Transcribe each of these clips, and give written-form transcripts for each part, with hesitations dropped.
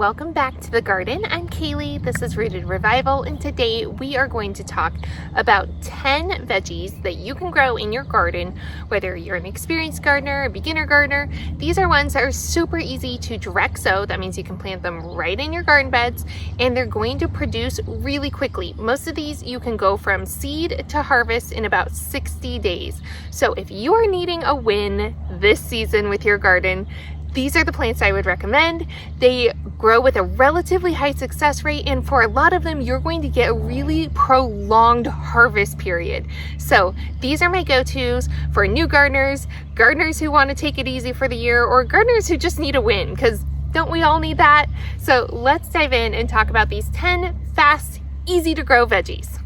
welcome back to the garden. I'm Kaylee, this is Rooted Revival, and today we are going to talk about 10 veggies that you can grow in your garden, whether you're an experienced gardener, a beginner gardener. These are ones that are super easy to direct sow. That means you can plant them right in your garden beds, and they're going to produce really quickly. Most of these you can go from seed to harvest in about 60 days. So if you are needing a win this season with your garden, these are the plants I would recommend. They grow with a relatively high success rate, and for a lot of them, you're going to get a really prolonged harvest period. So these are my go-tos for new gardeners, gardeners who want to take it easy for the year, or gardeners who just need a win, because don't we all need that? So let's dive in and talk about these 10 fast, easy to grow veggies.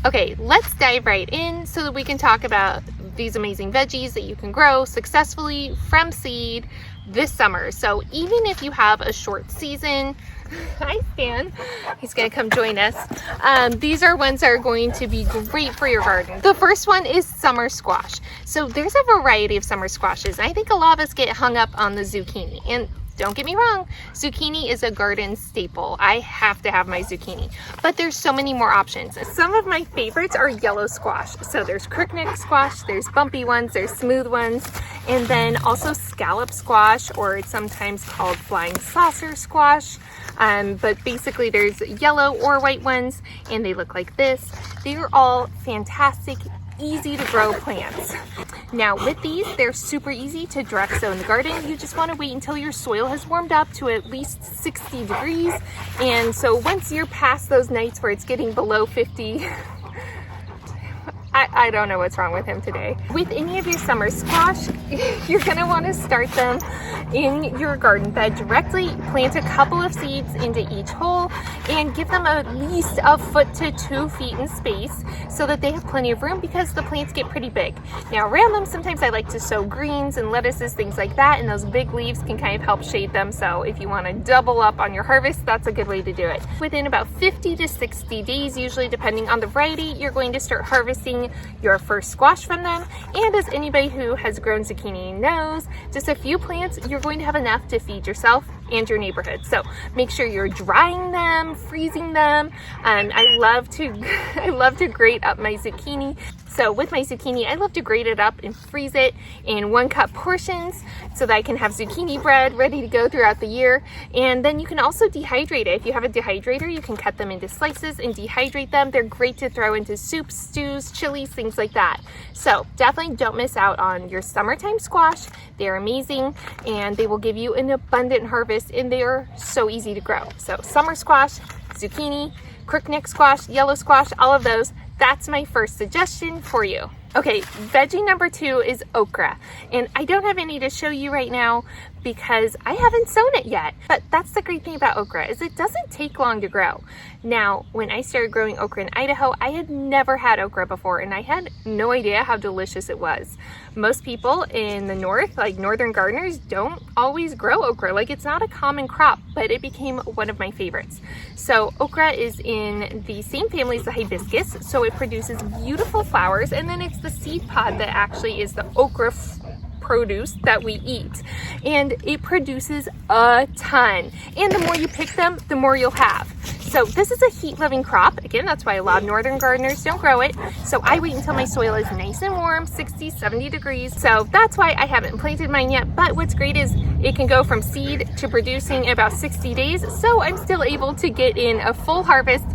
Okay, let's dive right in so that we can talk about these amazing veggies that you can grow successfully from seed this summer. So even if you have a short season, hi Stan, he's gonna come join us. These are ones that are going to be great for your garden. The first one is summer squash. So there's a variety of summer squashes. I think a lot of us get hung up on the zucchini, and don't get me wrong, zucchini is a garden staple. I have to have my zucchini, but there's so many more options. Some of my favorites are yellow squash. So there's crookneck squash, there's bumpy ones, there's smooth ones, and then also scallop squash, or it's sometimes called flying saucer squash. But basically there's yellow or white ones, and they look like this. They are all fantastic, easy to grow plants. Now with these, they're super easy to direct sow in the garden. You just want to wait until your soil has warmed up to at least 60 degrees. And so once you're past those nights where it's getting below 50, I don't know what's wrong with him today. With any of your summer squash, you're gonna want to start them in your garden bed directly. Plant a couple of seeds into each hole and give them at least a foot to 2 feet in space so that they have plenty of room, because the plants get pretty big. Now around them, sometimes I like to sow greens and lettuces, things like that, and those big leaves can kind of help shade them. So if you want to double up on your harvest, that's a good way to do it. Within about 50 to 60 days, usually depending on the variety, you're going to start harvesting your first squash from them. And as anybody who has grown zucchini knows, just a few plants, you're going to have enough to feed yourself and your neighborhood. So make sure you're drying them, freezing them. I love to grate up my zucchini. So with my zucchini, I love to grate it up and freeze it in 1 cup portions so that I can have zucchini bread ready to go throughout the year. And then you can also dehydrate it. If you have a dehydrator, you can cut them into slices and dehydrate them. They're great to throw into soups, stews, chilies, things like that. So definitely don't miss out on your summertime squash. They're amazing, and they will give you an abundant harvest, and they are so easy to grow. So summer squash, zucchini, crookneck squash, yellow squash, all of those. That's my first suggestion for you. Okay, veggie number 2 is okra. And I don't have any to show you right now because I haven't sown it yet. But that's the great thing about okra, is it doesn't take long to grow. Now, when I started growing okra in Idaho, I had never had okra before, and I had no idea how delicious it was. Most people in the north, like northern gardeners, don't always grow okra. Like, it's not a common crop, but it became one of my favorites. So okra is in the same family as the hibiscus, so it produces beautiful flowers, and then it's the seed pod that actually is the okra produce that we eat, and it produces a ton, and the more you pick them, the more you'll have. So this is a heat-loving crop. Again, that's why a lot of northern gardeners don't grow it. So I wait until my soil is nice and warm, 60, 70 degrees. So that's why I haven't planted mine yet. But what's great is it can go from seed to producing in about 60 days. So I'm still able to get in a full harvest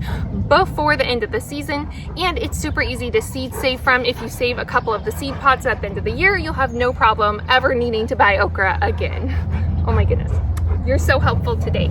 before the end of the season. And it's super easy to seed save from. If you save a couple of the seed pods at the end of the year, you'll have no problem ever needing to buy okra again. Oh my goodness. You're so helpful today.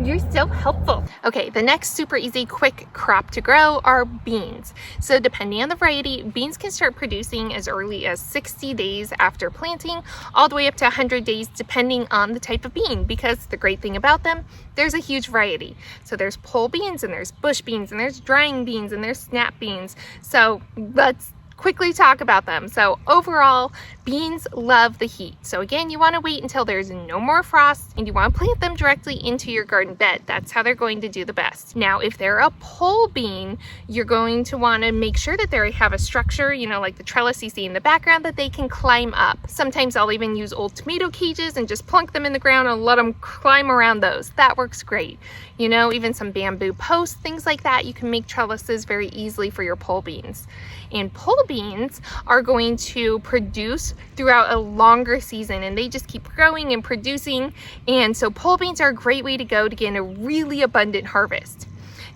You're so helpful. Okay, the next super easy, quick crop to grow are beans. So depending on the variety, beans can start producing as early as 60 days after planting, all the way up to 100 days depending on the type of bean, because the great thing about them, there's a huge variety. So there's pole beans, and there's bush beans, and there's drying beans, and there's snap beans. So let's quickly talk about them. So overall, beans love the heat. So again, you want to wait until there's no more frost and you want to plant them directly into your garden bed. That's how they're going to do the best. Now, if they're a pole bean, you're going to want to make sure that they have a structure, you know, like the trellis you see in the background, that they can climb up. Sometimes I'll even use old tomato cages and just plunk them in the ground and let them climb around those. That works great. You know, even some bamboo posts, things like that. You can make trellises very easily for your pole beans. And pole beans are going to produce throughout a longer season, and they just keep growing and producing. And so pole beans are a great way to go to get a really abundant harvest.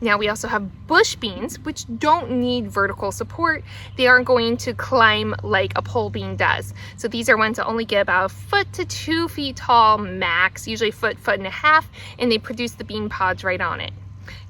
Now we also have bush beans, which don't need vertical support. They aren't going to climb like a pole bean does. So these are ones that only get about 1 foot to 2 feet tall max, usually a foot, foot and a half, and they produce the bean pods right on it.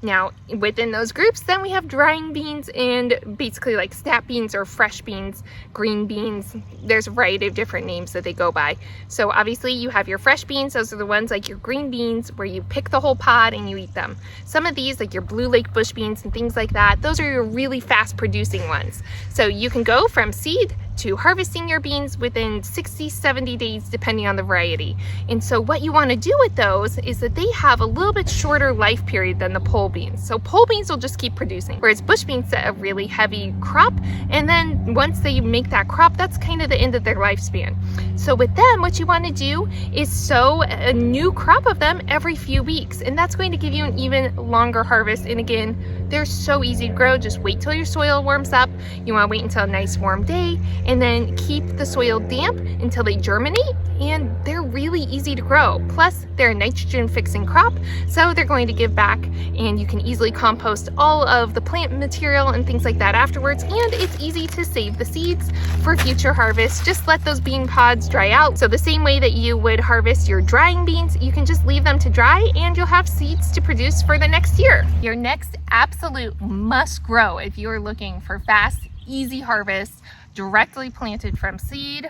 Now, within those groups, then we have drying beans and basically like snap beans or fresh beans, green beans. There's a variety of different names that they go by. So obviously you have your fresh beans. Those are the ones like your green beans where you pick the whole pod and you eat them. Some of these, like your Blue Lake bush beans and things like that, those are your really fast producing ones. So you can go from seed to harvesting your beans within 60, 70 days, depending on the variety. And so what you want to do with those is that they have a little bit shorter life period than the pole beans. So pole beans will just keep producing, whereas bush beans set a really heavy crop. And then once they make that crop, that's kind of the end of their lifespan. So with them, what you want to do is sow a new crop of them every few weeks. And that's going to give you an even longer harvest. And again, they're so easy to grow. Just wait till your soil warms up. You want to wait until a nice warm day, and then keep the soil damp until they germinate, and they're really easy to grow. Plus, they're a nitrogen fixing crop, so they're going to give back, and you can easily compost all of the plant material and things like that afterwards, and it's easy to save the seeds for future harvest. Just let those bean pods dry out. So the same way that you would harvest your drying beans, you can just leave them to dry and you'll have seeds to produce for the next year. Your next absolute must grow if you're looking for fast, easy harvest, directly planted from seed,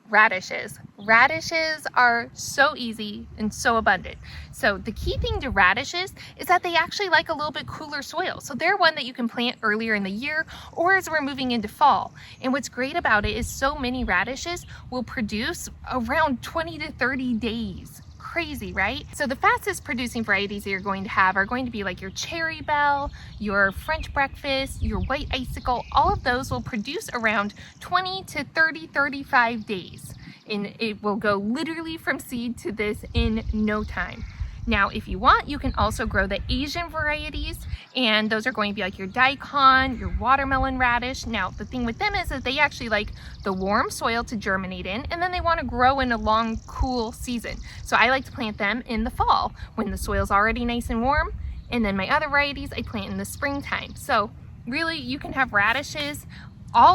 radishes. Radishes are so easy and so abundant. So the key thing to radishes is that they actually like a little bit cooler soil. So they're one that you can plant earlier in the year or as we're moving into fall. And what's great about it is so many radishes will produce around 20 to 30 days. Crazy, right? So the fastest producing varieties that you're going to have are going to be like your cherry bell, your French breakfast, your white icicle. All of those will produce around 20 to 30, 35 days. And it will go literally from seed to this in no time. Now, if you want, you can also grow the Asian varieties, and those are going to be like your daikon, your watermelon radish. Now, the thing with them is that they actually like the warm soil to germinate in, and then they want to grow in a long, cool season. So I like to plant them in the fall when the soil's already nice and warm, and then my other varieties I plant in the springtime. So really, you can have radishes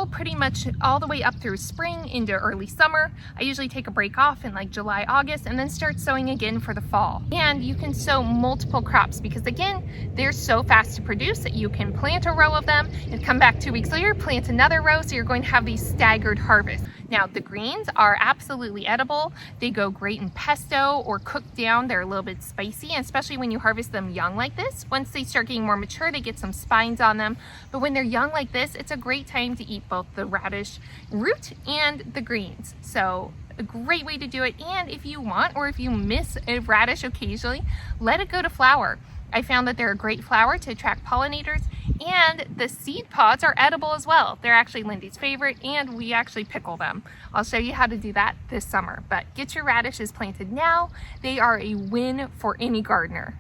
pretty much all the way up through spring into early summer. I usually take a break off in like July, August, and then start sowing again for the fall. And you can sow multiple crops because again, they're so fast to produce that you can plant a row of them and come back 2 weeks later, plant another row, so you're going to have these staggered harvests. Now, the greens are absolutely edible. They go great in pesto or cooked down. They're a little bit spicy, and especially when you harvest them young like this. Once they start getting more mature, they get some spines on them. But when they're young like this, it's a great time to eat both the radish root and the greens. So a great way to do it. And if you want, or if you miss a radish occasionally, let it go to flower. I found that they're a great flower to attract pollinators, and the seed pods are edible as well. They're actually Lindy's favorite, and we actually pickle them. I'll show you how to do that this summer, but get your radishes planted now. They are a win for any gardener.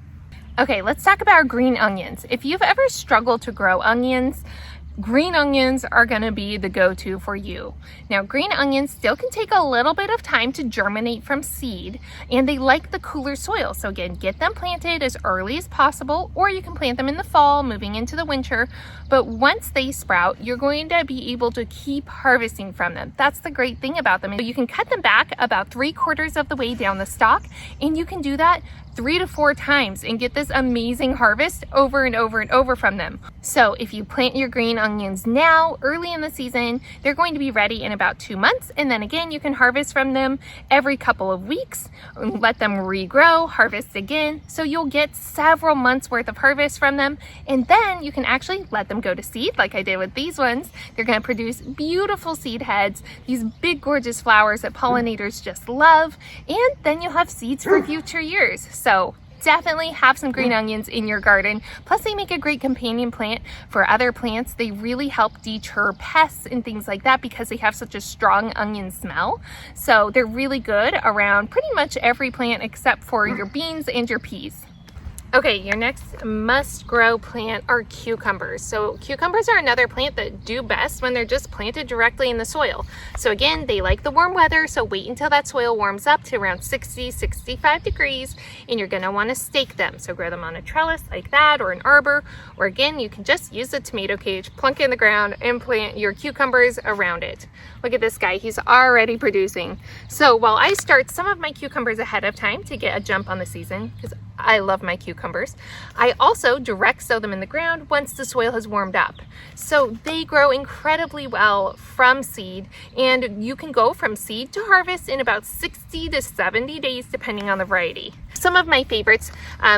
Okay, let's talk about our green onions. If you've ever struggled to grow onions, green onions are going to be the go-to for you. Now, green onions still can take a little bit of time to germinate from seed, and they like the cooler soil. So again, get them planted as early as possible, or you can plant them in the fall, moving into the winter. But once they sprout, you're going to be able to keep harvesting from them. That's the great thing about them. You can cut them back about 3/4 of the way down the stalk, and you can do that 3 to 4 times and get this amazing harvest over and over and over from them. So if you plant your green onions now, early in the season. They're going to be ready in about 2 months. And then again, you can harvest from them every couple of weeks, let them regrow, harvest again. So you'll get several months worth of harvest from them. And then you can actually let them go to seed like I did with these ones. They're going to produce beautiful seed heads, these big gorgeous flowers that pollinators just love. And then you'll have seeds for future years. So definitely have some green onions in your garden. Plus they make a great companion plant for other plants. They really help deter pests and things like that because they have such a strong onion smell. So they're really good around pretty much every plant except for your beans and your peas. Okay, your next must grow plant are cucumbers. So cucumbers are another plant that do best when they're just planted directly in the soil. So again, they like the warm weather, so wait until that soil warms up to around 60-65 degrees, and you're gonna wanna stake them. So grow them on a trellis like that, or an arbor, or again, you can just use a tomato cage, plunk it in the ground, and plant your cucumbers around it. Look at this guy, he's already producing. So while I start some of my cucumbers ahead of time to get a jump on the season, because I love my cucumbers, I also direct sow them in the ground once the soil has warmed up. So they grow incredibly well from seed, and you can go from seed to harvest in about 60 to 70 days depending on the variety. Some of my favorites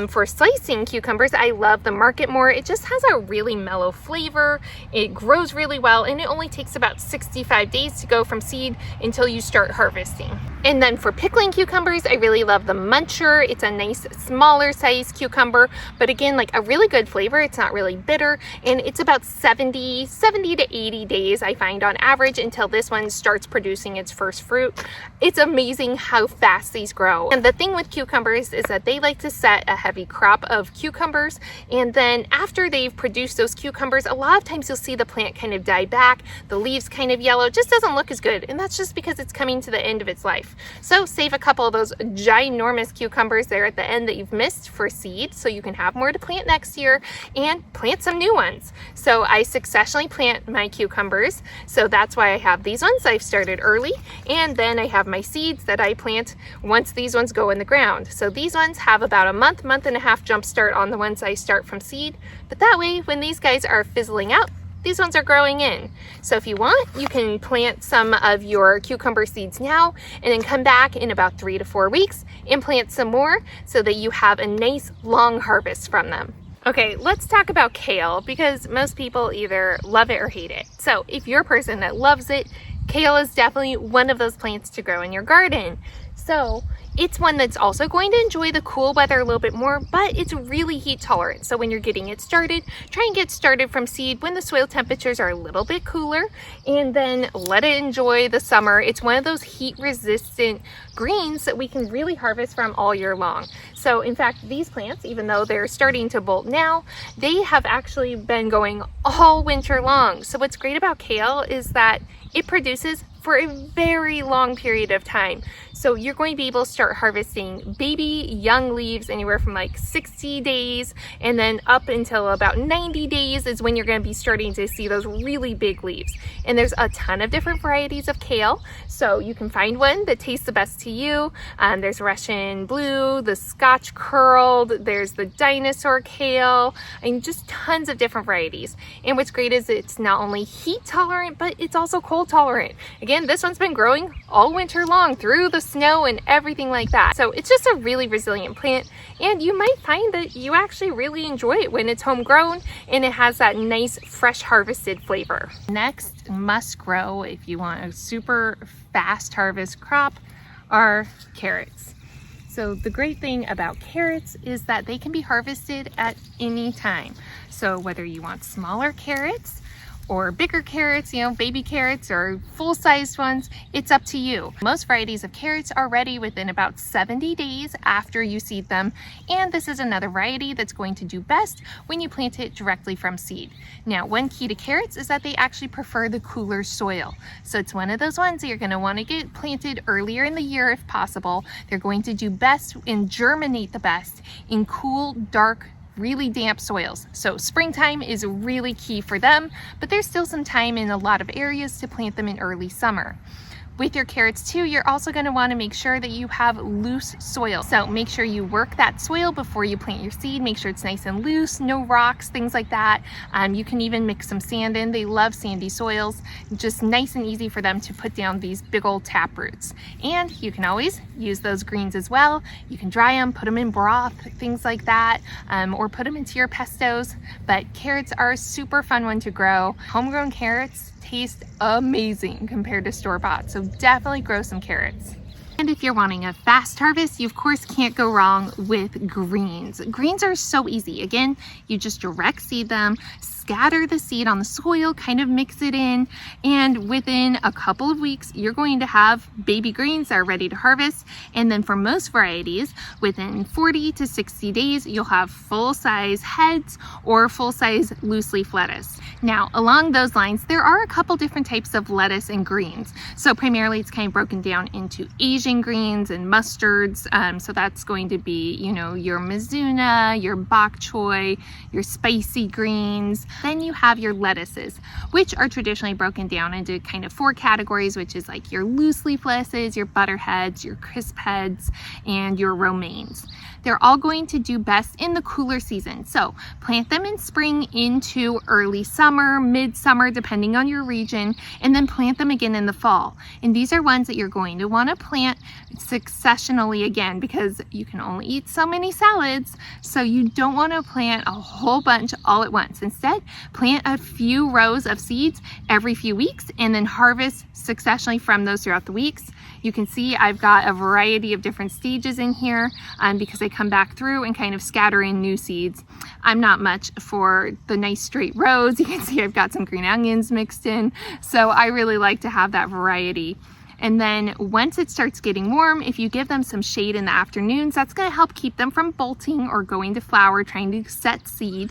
for slicing cucumbers, I love the Market More. It just has a really mellow flavor. It grows really well, and it only takes about 65 days to go from seed until you start harvesting. And then for pickling cucumbers, I really love the Muncher. It's a nice smaller size cucumber, but again, like a really good flavor. It's not really bitter, and it's about 70 to 80 days I find on average until this one starts producing its first fruit. It's amazing how fast these grow. And the thing with cucumbers is that they like to set a heavy crop of cucumbers, and then after they've produced those cucumbers, a lot of times you'll see the plant kind of die back, the leaves kind of yellow, just doesn't look as good, and that's just because it's coming to the end of its life. So save a couple of those ginormous cucumbers there at the end that you've missed for seed so you can have more to plant next year, and plant some new ones. So I successionally plant my cucumbers, so that's why I have these ones. I've started early, and then I have my seeds that I plant once these ones go in the ground. So these ones have about a month and a half jump start on the ones I start from seed, but that way when these guys are fizzling out, these ones are growing in. So if you want, you can plant some of your cucumber seeds now and then come back in about 3 to 4 weeks and plant some more so that you have a nice long harvest from them. Okay, let's talk about kale, because most people either love it or hate it. So if you're a person that loves it, kale is definitely one of those plants to grow in your garden. So it's one that's also going to enjoy the cool weather a little bit more, but it's really heat tolerant. So when you're getting it started, try and get started from seed when the soil temperatures are a little bit cooler, and then let it enjoy the summer. It's one of those heat resistant greens that we can really harvest from all year long. So in fact, these plants, even though they're starting to bolt now, they have actually been going all winter long. So what's great about kale is that it produces for a very long period of time. So you're going to be able to start harvesting baby young leaves anywhere from like 60 days, and then up until about 90 days is when you're going to be starting to see those really big leaves. And there's a ton of different varieties of kale, so you can find one that tastes the best to you. There's Russian blue, the Scotch curled, there's the dinosaur kale, and just tons of different varieties. And what's great is it's not only heat tolerant, but it's also cold tolerant. Again, this one's been growing all winter long through the snow and everything like that. So it's just a really resilient plant, and you might find that you actually really enjoy it when it's homegrown and it has that nice fresh harvested flavor. Next must grow if you want a super fast harvest crop are carrots. So the great thing about carrots is that they can be harvested at any time. So whether you want smaller carrots or bigger carrots, you know, baby carrots or full-sized ones, it's up to you. Most varieties of carrots are ready within about 70 days after you seed them, and this is another variety that's going to do best when you plant it directly from seed. Now, one key to carrots is that they actually prefer the cooler soil. So it's one of those ones that you're gonna wanna get planted earlier in the year if possible. They're going to do best and germinate the best in cool, dark, really damp soils. So springtime is really key for them, but there's still some time in a lot of areas to plant them in early summer. With your carrots too, you're also going to want to make sure that you have loose soil. So make sure you work that soil before you plant your seed. Make sure it's nice and loose, no rocks, things like that. You can even mix some sand in. They love sandy soils. Just nice and easy for them to put down these big old tap roots. And you can always use those greens as well. You can dry them, put them in broth, things like that, or put them into your pestos. But carrots are a super fun one to grow. Homegrown carrots taste amazing compared to store-bought, so definitely grow some carrots. And if you're wanting a fast harvest, you of course can't go wrong with greens. Greens are so easy. Again, you just direct seed them, scatter the seed on the soil, kind of mix it in, and within a couple of weeks, you're going to have baby greens that are ready to harvest. And then for most varieties, within 40 to 60 days, you'll have full-size heads or full-size loose leaf lettuce. Now, along those lines, there are a couple different types of lettuce and greens. So primarily it's kind of broken down into Asian greens and mustards. So that's going to be, you know, your Mizuna, your bok choy, your spicy greens. Then you have your lettuces, which are traditionally broken down into kind of 4 categories, which is like your loose leaf lettuces, your butterheads, your crisp heads, and your romaines. They're all going to do best in the cooler season. So plant them in spring into early summer, midsummer, depending on your region, and then plant them again in the fall. And these are ones that you're going to want to plant successionally again, because you can only eat so many salads. So you don't want to plant a whole bunch all at once. Instead, plant a few rows of seeds every few weeks and then harvest successionally from those throughout the weeks. You can see I've got a variety of different stages in here because I come back through and kind of scatter in new seeds. I'm not much for the nice straight rows. You can see I've got some green onions mixed in. So I really like to have that variety. And then once it starts getting warm, if you give them some shade in the afternoons, that's going to help keep them from bolting or going to flower, trying to set seed.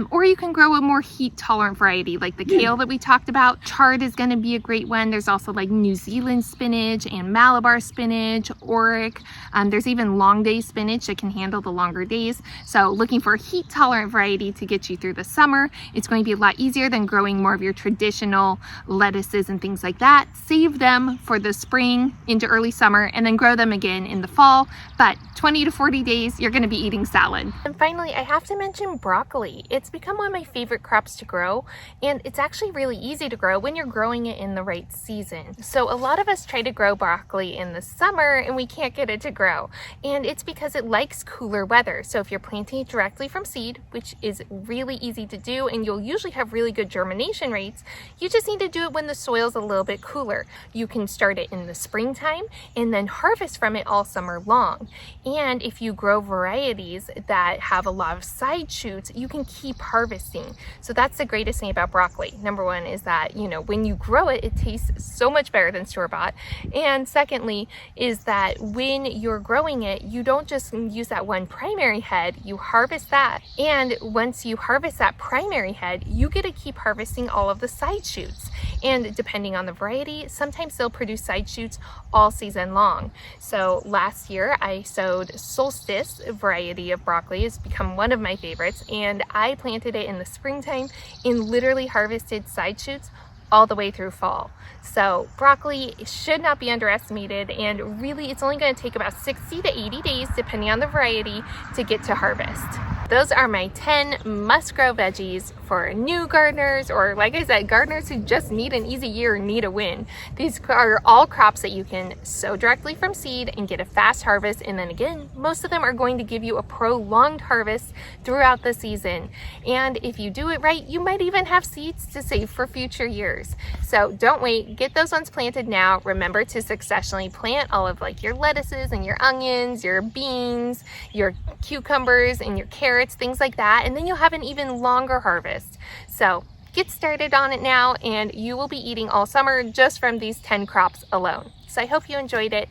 Or you can grow a more heat tolerant variety like the kale that we talked about. Chard is going to be a great one. There's also like New Zealand spinach and Malabar spinach, Auric. There's even long day spinach that can handle the longer days. So looking for a heat tolerant variety to get you through the summer, it's going to be a lot easier than growing more of your traditional lettuces and things like that. Save them for the spring into early summer and then grow them again in the fall. But 20 to 40 days, you're going to be eating salad. And finally, I have to mention broccoli. It's become one of my favorite crops to grow, and it's actually really easy to grow when you're growing it in the right season. So a lot of us try to grow broccoli in the summer and we can't get it to grow. And it's because it likes cooler weather. So if you're planting it directly from seed, which is really easy to do, and you'll usually have really good germination rates, you just need to do it when the soil's a little bit cooler. You can start it in the springtime and then harvest from it all summer long. And if you grow varieties that have a lot of side shoots, you can keep harvesting. So that's the greatest thing about broccoli. Number one is that, you know, when you grow it, it tastes so much better than store-bought. And secondly is that when you're growing it, you don't just use that one primary head, you harvest that. And once you harvest that primary head, you get to keep harvesting all of the side shoots. And depending on the variety, sometimes they'll produce side shoots all season long. So last year I sowed Solstice variety of broccoli. It's become one of my favorites, and I planted it in the springtime and literally harvested side shoots all the way through fall. So broccoli should not be underestimated, and really it's only going to take about 60 to 80 days depending on the variety to get to harvest. Those are my 10 must-grow veggies for new gardeners, or like I said, gardeners who just need an easy year and need a win. These are all crops that you can sow directly from seed and get a fast harvest, and then again, most of them are going to give you a prolonged harvest throughout the season. And if you do it right, you might even have seeds to save for future years. So don't wait, get those ones planted now. Remember to successionally plant all of like your lettuces and your onions, your beans, your cucumbers and your carrots, things like that, and then you'll have an even longer harvest. So get started on it now, and you will be eating all summer just from these 10 crops alone. So I hope you enjoyed it.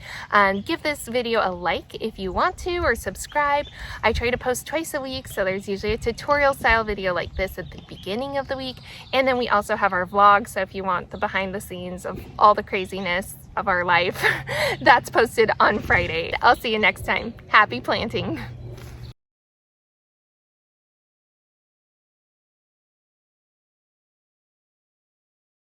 Give this video a like if you want to, or subscribe. I try to post twice a week, so there's usually a tutorial style video like this at the beginning of the week, and then we also have our vlog, so if you want the behind the scenes of all the craziness of our life, that's posted on Friday. I'll see you next time. Happy planting.